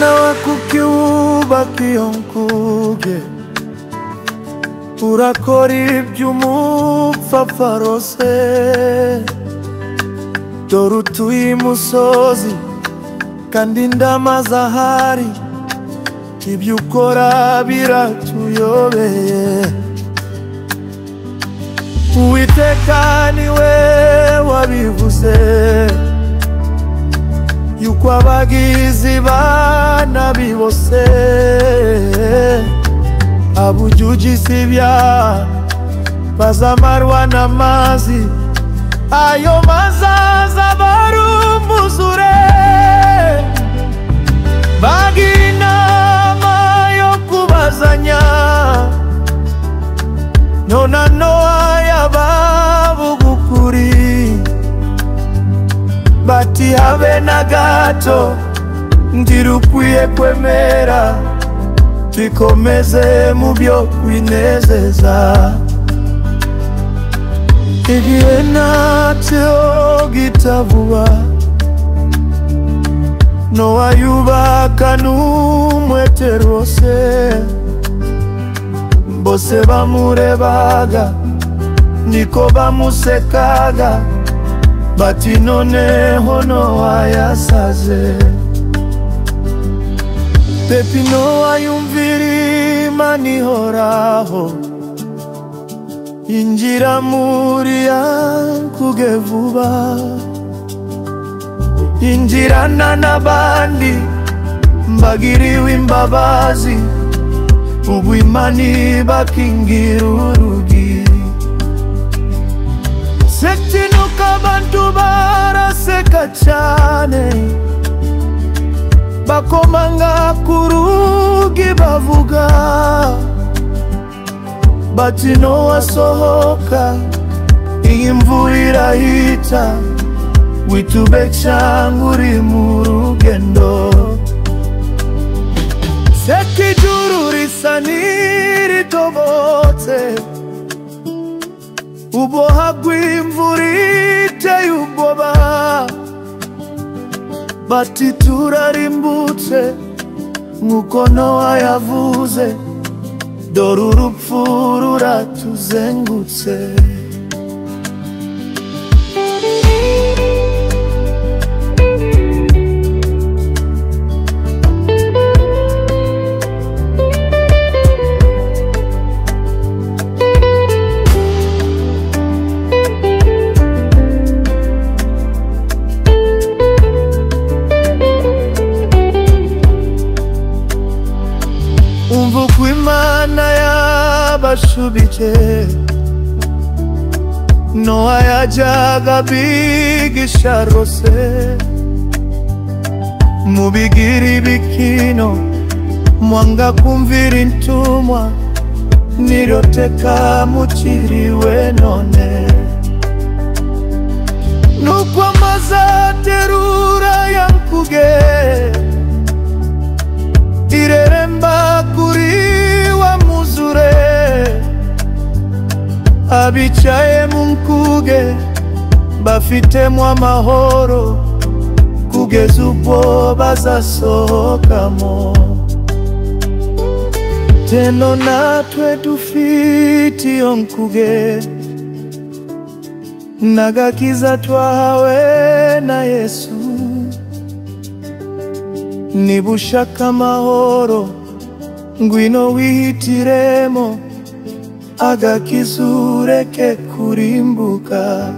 Mwana wa kukiubaka iyo nkuge, urakora iby'umupfapfa rose. Dore utuye imusozi kandi ndamaze ahari, ibyo ukora biratuyobeye. Uwiteka niwe wabivuze, yuko abagizi ba nabi bose abujujisi ibyaha bazamarwa n'amazi, ayo mazaza barumuzure. Bagira inama yo kubazanya, nona Nowa yabavuga ukuri, bati habe na gato ntirukwiye kwemera, twikomeze mu byo kwinezeza. Igihe ntacyo gitavuba, Nowa yubaka n'umwete rwose. Bose bamurebaga niko bamusekaga, bati noneho Nowa yasaze. Pepi Nowa yumvira Imana ihoraho, injira muri ya nkuge vuba. Injirana n'abandi mbagiriwe imbabazi, ubu Imana ibakingira urugi. Setinuka abantu baraseka cyane, bakomanga ku rugi bavuga, bati Nowa sohoka, iyi mvura irahita, witube cyangwa uri mu rugendo. Seka ijuru risa n'iritobotse, uboha bw'imvura iteye ubwoba, bati turarimbutse nk'uko Nowa yavuze, dore urupfu ruratuzengutse. Umva uko Imana yabashubije, Nowa yajyaga abigisha rwose, mubigira ibikino, mwanga kumvira intumwa, niryo teka mukiriwe none. Nuko amazi aterura ya nkuge, ireremba kuri wa muzure. Abicaye mu nkuge bafitemo amahoro, kugeza ubwo bazasohokamo. Teno natwe dufite iyo nkuge, n'agakiza twahawe na Yesu. Niba ushaka amahoro, ngwino wihitiremo, agakiza ureke kurimbuka.